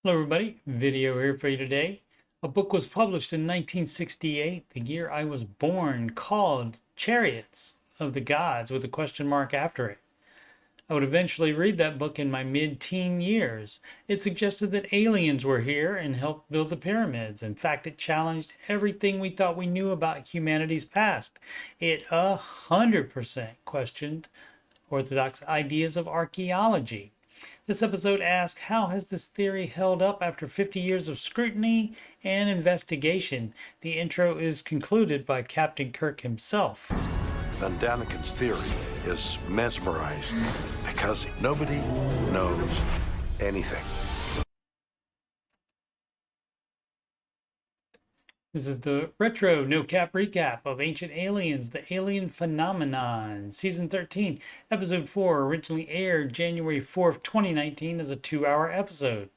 Hello everybody, video here for you today. A book was published in 1968, the year I was born, called Chariots of the Gods with a question mark after it. I would eventually read that book in my mid-teen years. It suggested that aliens were here and helped build the pyramids. In fact, it challenged everything we thought we knew about humanity's past. It 100% questioned orthodox ideas of archaeology. This episode asks, how has this theory held up after 50 years of scrutiny and investigation? The intro is concluded by Captain Kirk himself. Then Däniken's theory is mesmerizing because nobody knows anything. This is the retro no-cap recap of Ancient Aliens, the Alien Phenomenon, Season 13, Episode 4, originally aired January 4th, 2019 as a 2-hour episode.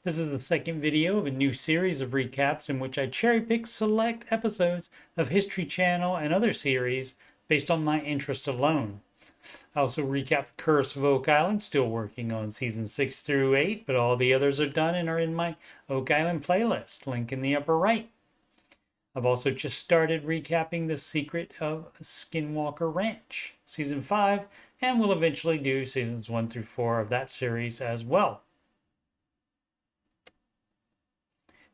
This is the second video of a new series of recaps in which I cherry-pick select episodes of History Channel and other series based on my interest alone. I also recap The Curse of Oak Island, still working on Season 6 through 8, but all the others are done and are in my Oak Island playlist, link in the upper right. I've also just started recapping The Secret of Skinwalker Ranch, Season 5, and will eventually do Seasons 1 through 4 of that series as well.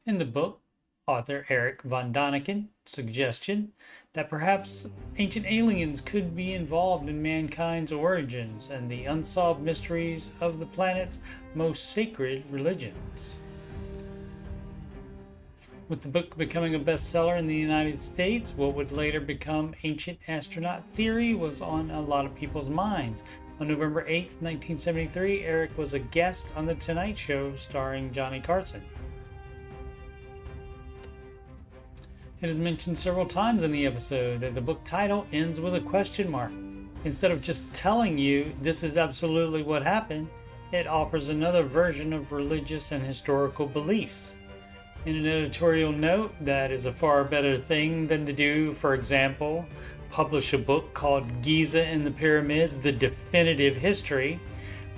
In the book, author Erich von Däniken suggestion that perhaps ancient aliens could be involved in mankind's origins and the unsolved mysteries of the planet's most sacred religions. With the book becoming a bestseller in the United States, what would later become ancient astronaut theory was on a lot of people's minds. On November 8th, 1973, Erich was a guest on The Tonight Show starring Johnny Carson. It is mentioned several times in the episode that the book title ends with a question mark. Instead of just telling you this is absolutely what happened, it offers another version of religious and historical beliefs. In an editorial note, that is a far better thing than to do, for example, publish a book called Giza and the Pyramids, The Definitive History.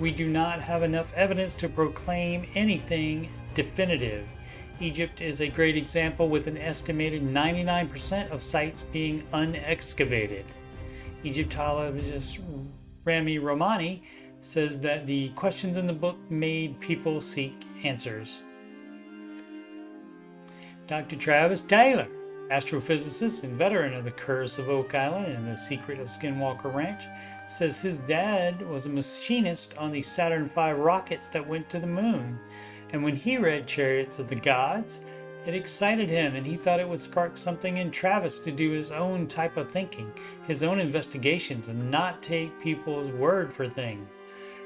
We do not have enough evidence to proclaim anything definitive. Egypt is a great example with an estimated 99% of sites being unexcavated. Egyptologist Rami Romani says that the questions in the book made people seek answers. Dr. Travis Taylor, astrophysicist and veteran of The Curse of Oak Island and The Secret of Skinwalker Ranch, says his dad was a machinist on the Saturn V rockets that went to the moon. And when he read Chariots of the Gods, it excited him and he thought it would spark something in Travis to do his own type of thinking, his own investigations, and not take people's word for things.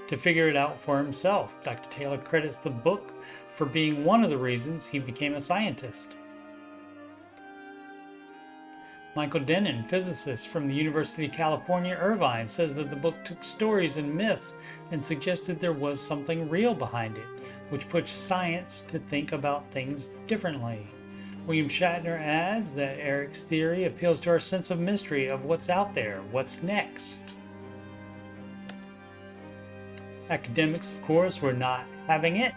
To figure it out for himself, Dr. Taylor credits the book for being one of the reasons he became a scientist. Michael Dennin, physicist from the University of California, Irvine, says that the book took stories and myths and suggested there was something real behind it, which pushed science to think about things differently. William Shatner adds that Erich's theory appeals to our sense of mystery of what's out there, what's next. Academics, of course, were not having it.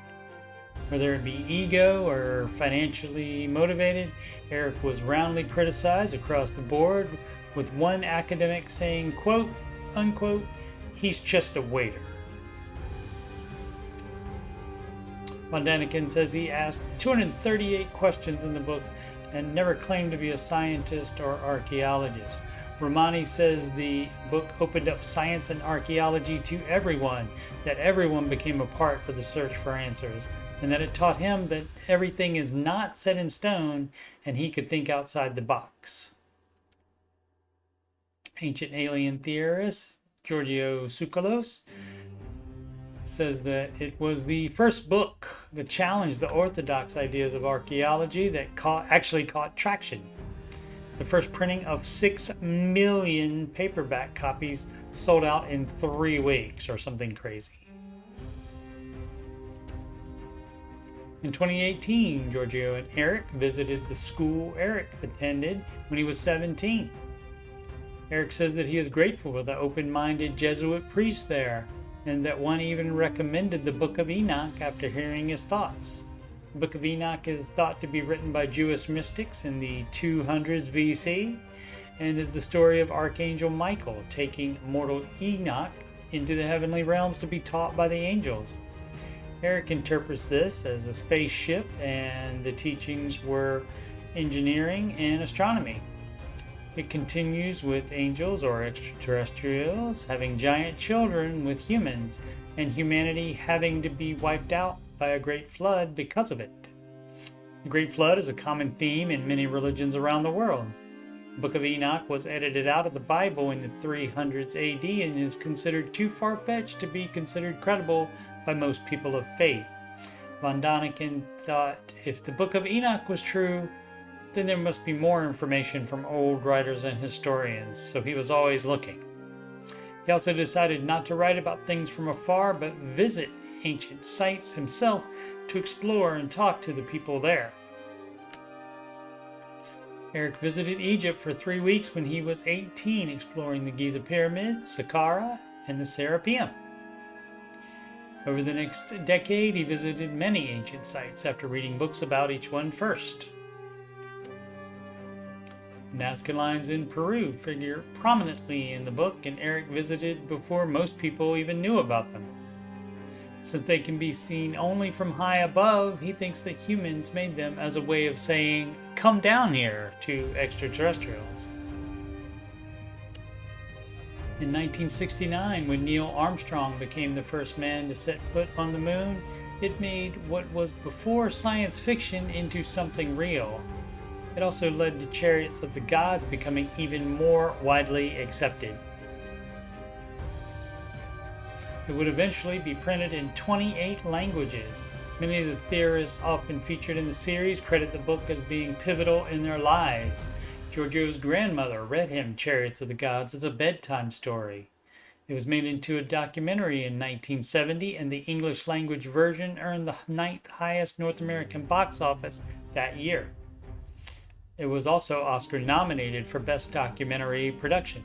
Whether it be ego or financially motivated, Erich was roundly criticized across the board, with one academic saying, quote, unquote, he's just a waiter. Von Däniken says he asked 238 questions in the books and never claimed to be a scientist or archaeologist. Romani says the book opened up science and archaeology to everyone, that everyone became a part of the search for answers, and that it taught him that everything is not set in stone and he could think outside the box. Ancient alien theorist Giorgio Tsoukalos says that it was the first book that challenged the orthodox ideas of archaeology that actually caught traction. The first printing of 6 million paperback copies sold out in 3 weeks or something crazy. In 2018, Giorgio and Erich visited the school Erich attended when he was 17. Erich says that he is grateful for the open-minded Jesuit priest there, and that one even recommended the Book of Enoch after hearing his thoughts. The Book of Enoch is thought to be written by Jewish mystics in the 200s BC and is the story of Archangel Michael taking mortal Enoch into the heavenly realms to be taught by the angels. Erich interprets this as a spaceship, and the teachings were engineering and astronomy. It continues with angels or extraterrestrials having giant children with humans, and humanity having to be wiped out by a great flood because of it. The Great Flood is a common theme in many religions around the world. The Book of Enoch was edited out of the Bible in the 300s AD and is considered too far-fetched to be considered credible by most people of faith. Von Däniken thought if the Book of Enoch was true, then there must be more information from old writers and historians, so he was always looking. He also decided not to write about things from afar, but visit ancient sites himself to explore and talk to the people there. Erich visited Egypt for 3 weeks when he was 18, exploring the Giza Pyramid, Saqqara, and the Serapeum. Over the next decade, he visited many ancient sites after reading books about each one first. The Nazca lines in Peru figure prominently in the book, and Erich visited before most people even knew about them. Since they can be seen only from high above, he thinks that humans made them as a way of saying, "Come down here," to extraterrestrials. In 1969, when Neil Armstrong became the first man to set foot on the moon, it made what was before science fiction into something real. It also led to Chariots of the Gods becoming even more widely accepted. It would eventually be printed in 28 languages. Many of the theorists often featured in the series credit the book as being pivotal in their lives. Giorgio's grandmother read him Chariots of the Gods as a bedtime story. It was made into a documentary in 1970, and the English language version earned the 9th highest North American box office that year. It was also Oscar nominated for Best Documentary Production.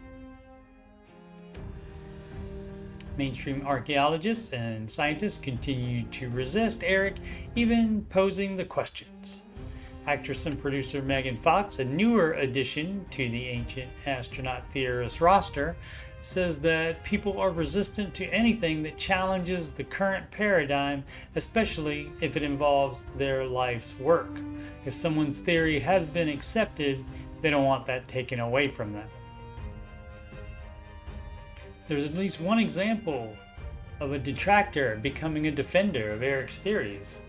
Mainstream archaeologists and scientists continued to resist Erich, even posing the questions. Actress and producer Megan Fox, a newer addition to the ancient astronaut theorist roster, says that people are resistant to anything that challenges the current paradigm, especially if it involves their life's work. If someone's theory has been accepted, they don't want that taken away from them. There's at least one example of a detractor becoming a defender of Erich's theories.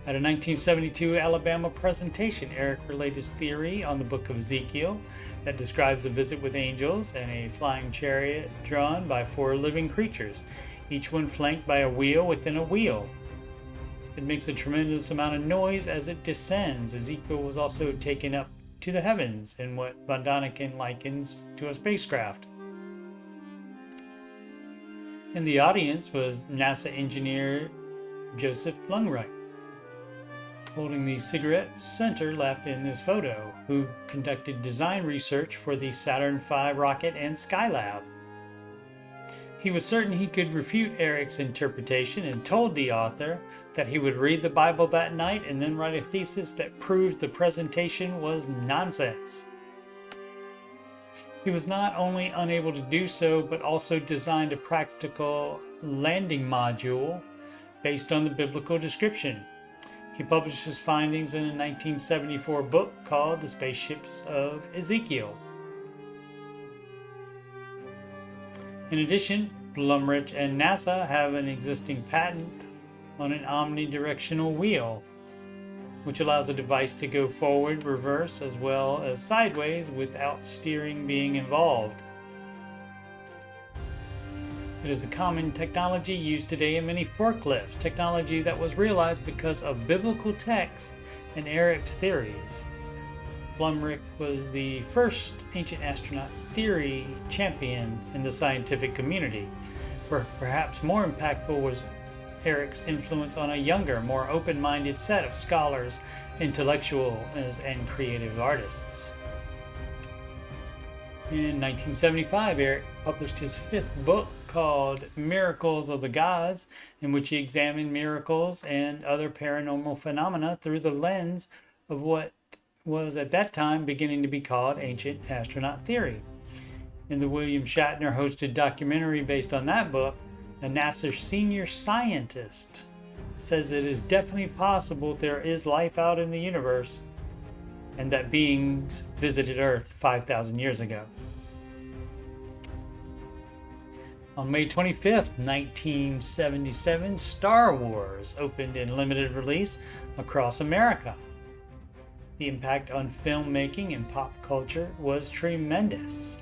At a 1972 Alabama presentation, Erich relayed his theory on the Book of Ezekiel that describes a visit with angels and a flying chariot drawn by 4 living creatures, each one flanked by a wheel within a wheel. It makes a tremendous amount of noise as it descends. Ezekiel was also taken up to the heavens in what Von Däniken likens to a spacecraft. In the audience was NASA engineer Joseph Lungreich, holding the cigarette center left in this photo, who conducted design research for the Saturn V rocket and Skylab. He was certain he could refute Erich's interpretation and told the author that he would read the Bible that night and then write a thesis that proved the presentation was nonsense. He was not only unable to do so, but also designed a practical landing module based on the biblical description. He published his findings in a 1974 book called The Spaceships of Ezekiel. In addition, Blumrich and NASA have an existing patent on an omnidirectional wheel, which allows a device to go forward, reverse, as well as sideways without steering being involved. It is a common technology used today in many forklifts, technology that was realized because of biblical texts and Erich's theories. Blumrich was the first ancient astronaut theory champion in the scientific community. Perhaps more impactful was Erich's influence on a younger, more open-minded set of scholars, intellectuals, and creative artists. In 1975, Erich published his fifth book called Miracles of the Gods, in which he examined miracles and other paranormal phenomena through the lens of what was at that time beginning to be called ancient astronaut theory. In the William Shatner hosted documentary based on that book, a NASA senior scientist says it is definitely possible there is life out in the universe and that beings visited Earth 5,000 years ago. On May 25th, 1977, Star Wars opened in limited release across America. The impact on filmmaking and pop culture was tremendous.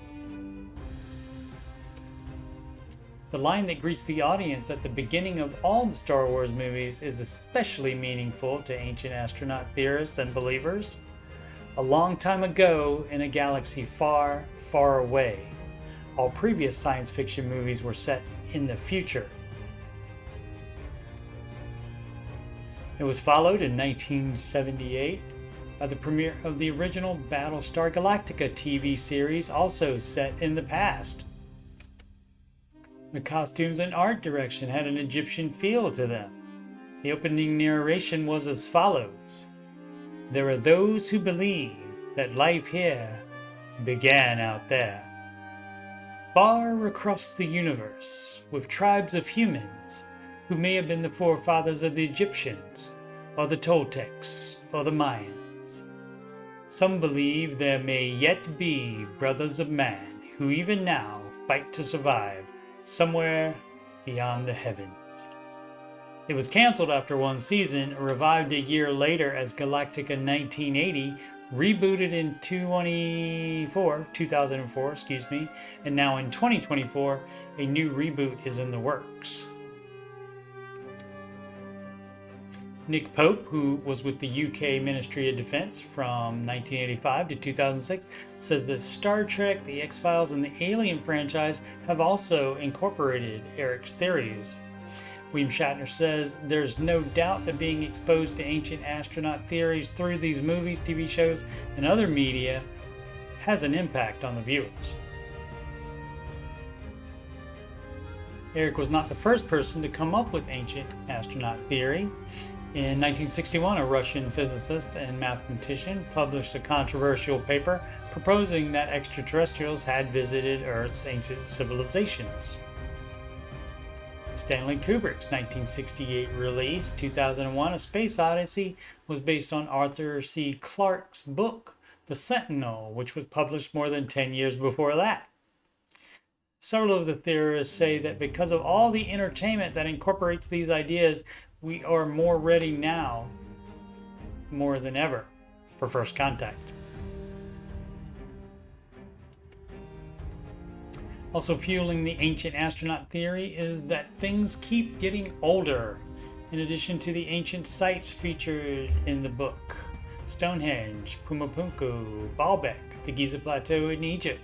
The line that greets the audience at the beginning of all the Star Wars movies is especially meaningful to ancient astronaut theorists and believers. A long time ago, in a galaxy far, far away. All previous science fiction movies were set in the future. It was followed in 1978 by the premiere of the original Battlestar Galactica TV series, also set in the past. The costumes and art direction had an Egyptian feel to them. The opening narration was as follows. There are those who believe that life here began out there. Far across the universe, with tribes of humans who may have been the forefathers of the Egyptians, or the Toltecs, or the Mayans. Some believe there may yet be brothers of man who even now fight to survive somewhere beyond the heavens. It was canceled after one season, revived a year later as Galactica 1980, rebooted in 2004, and now in 2024, a new reboot is in the works. Nick Pope, who was with the UK Ministry of Defence from 1985 to 2006, says that Star Trek, the X-Files, and the Alien franchise have also incorporated Erich's theories. William Shatner says there's no doubt that being exposed to ancient astronaut theories through these movies, TV shows, and other media has an impact on the viewers. Erich was not the first person to come up with ancient astronaut theory. In 1961, a Russian physicist and mathematician published a controversial paper proposing that extraterrestrials had visited Earth's ancient civilizations. Stanley Kubrick's 1968 release, 2001: A Space Odyssey, was based on Arthur C. Clarke's book, The Sentinel, which was published more than 10 years before that. Several of the theorists say that because of all the entertainment that incorporates these ideas, we are more ready now, more than ever, for first contact. Also fueling the ancient astronaut theory is that things keep getting older. In addition to the ancient sites featured in the book, Stonehenge, Pumapunku, Baalbek, the Giza Plateau in Egypt,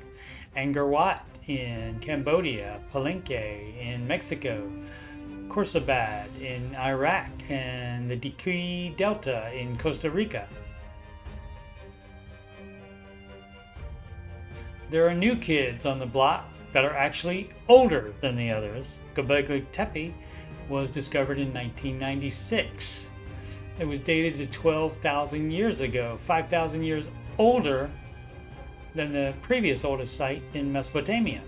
Angkor Wat in Cambodia, Palenque in Mexico, Khorsabad in Iraq, and the Diqui Delta in Costa Rica. There are new kids on the block that are actually older than the others. Göbekli Tepe was discovered in 1996. It was dated to 12,000 years ago, 5,000 years older than the previous oldest site in Mesopotamia.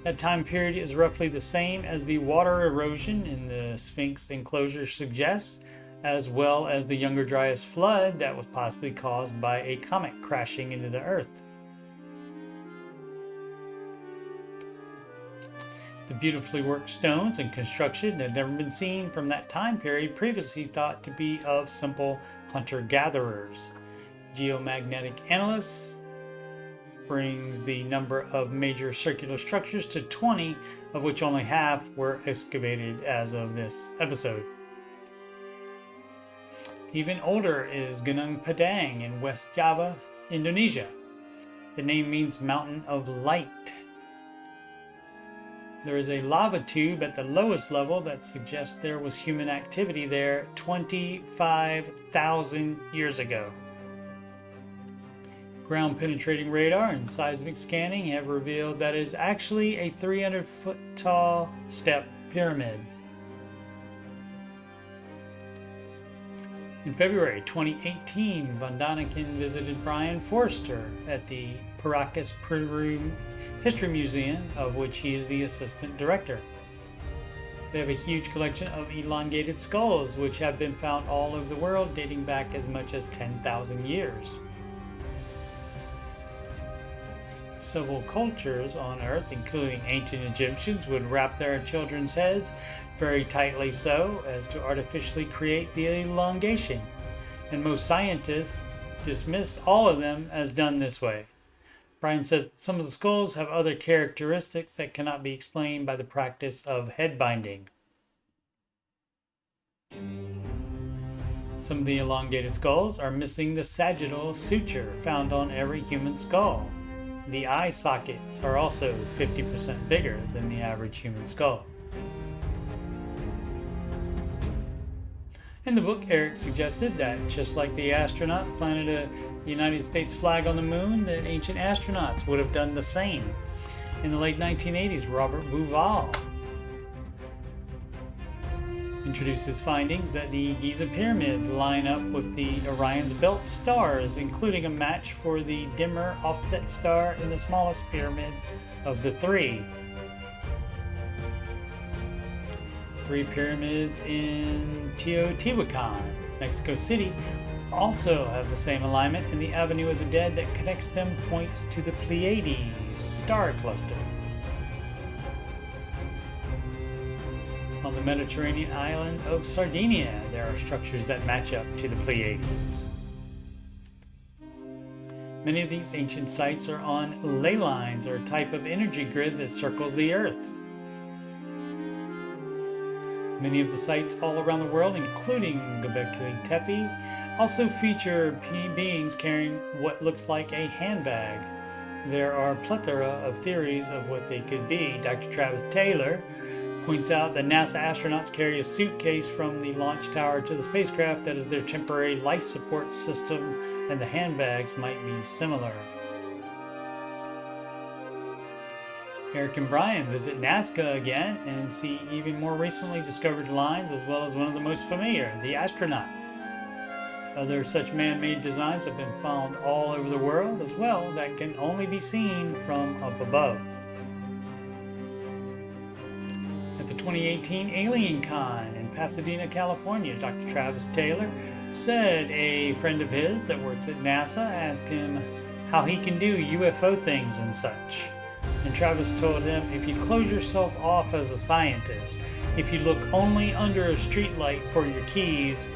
That time period is roughly the same as the water erosion in the Sphinx enclosure suggests, as well as the Younger Dryas flood that was possibly caused by a comet crashing into the Earth. The beautifully worked stones and construction had never been seen from that time period, previously thought to be of simple hunter-gatherers. Geomagnetic analysts brings the number of major circular structures to 20, of which only half were excavated as of this episode. Even older is Gunung Padang in West Java, Indonesia. The name means mountain of light. There is a lava tube at the lowest level that suggests there was human activity there 25,000 years ago. Ground penetrating radar and seismic scanning have revealed that it is actually a 300-foot tall step pyramid. In February 2018, von Däniken visited Brian Forster at the Paracas, Peru History Museum, of which he is the assistant director. They have a huge collection of elongated skulls, which have been found all over the world, dating back as much as 10,000 years. Several cultures on Earth, including ancient Egyptians, would wrap their children's heads very tightly so as to artificially create the elongation, and most scientists dismiss all of them as done this way. Brian says that some of the skulls have other characteristics that cannot be explained by the practice of head binding. Some of the elongated skulls are missing the sagittal suture found on every human skull. The eye sockets are also 50% bigger than the average human skull. In the book, Erich suggested that just like the astronauts planted a United States flag on the moon, that ancient astronauts would have done the same. In the late 1980s, Robert Bauval introduced his findings that the Giza pyramids line up with the Orion's belt stars, including a match for the dimmer offset star in the smallest pyramid of the three. Three pyramids in Teotihuacan, Mexico City, also have the same alignment, and the Avenue of the Dead that connects them points to the Pleiades star cluster. On the Mediterranean island of Sardinia, there are structures that match up to the Pleiades. Many of these ancient sites are on ley lines, or a type of energy grid that circles the Earth. Many of the sites all around the world, including Göbekli Tepe, also feature beings carrying what looks like a handbag. There are a plethora of theories of what they could be. Dr. Travis Taylor points out that NASA astronauts carry a suitcase from the launch tower to the spacecraft that is their temporary life support system, and the handbags might be similar. Erich and Brian visit Nazca again and see even more recently discovered lines, as well as one of the most familiar, the astronaut. Other such man-made designs have been found all over the world as well that can only be seen from up above. At the 2018 Alien Con in Pasadena, California, Dr. Travis Taylor said a friend of his that works at NASA asked him how he can do UFO things and such. And Travis told him, if you close yourself off as a scientist, if you look only under a streetlight for your keys,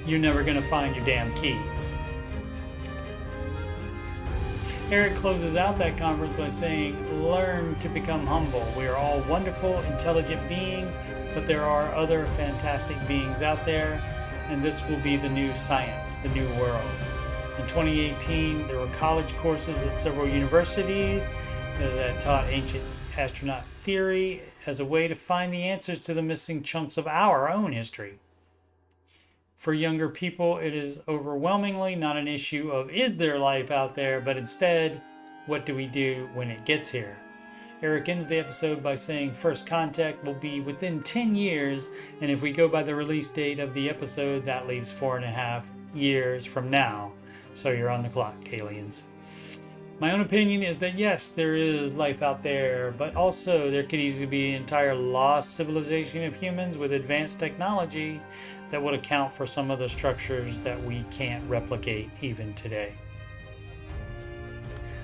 you're never going to find your damn keys. Erich closes out that conference by saying, learn to become humble. We are all wonderful, intelligent beings, but there are other fantastic beings out there, and this will be the new science, the new world. In 2018, there were college courses at several universities that taught ancient astronaut theory as a way to find the answers to the missing chunks of our own history. For younger people, it is overwhelmingly not an issue of is there life out there, but instead, what do we do when it gets here? Erich ends the episode by saying first contact will be within 10 years, and if we go by the release date of the episode, that leaves 4.5 years from now. So you're on the clock, aliens. My own opinion is that yes, there is life out there, but also there could easily be an entire lost civilization of humans with advanced technology that would account for some of the structures that we can't replicate even today.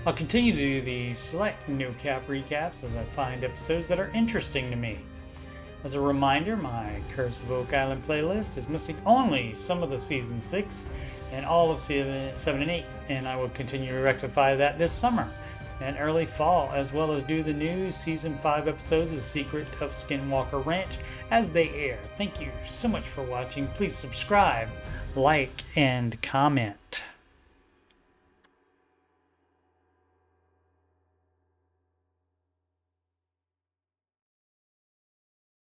I'll continue to do these select no cap recaps as I find episodes that are interesting to me. As a reminder, my Curse of Oak Island playlist is missing only some of the Season 6 and all of 7 and 8, and I will continue to rectify that this summer and early fall, as well as do the new Season 5 episodes of Secret of Skinwalker Ranch as they air. Thank you so much for watching. Please subscribe, like, and comment.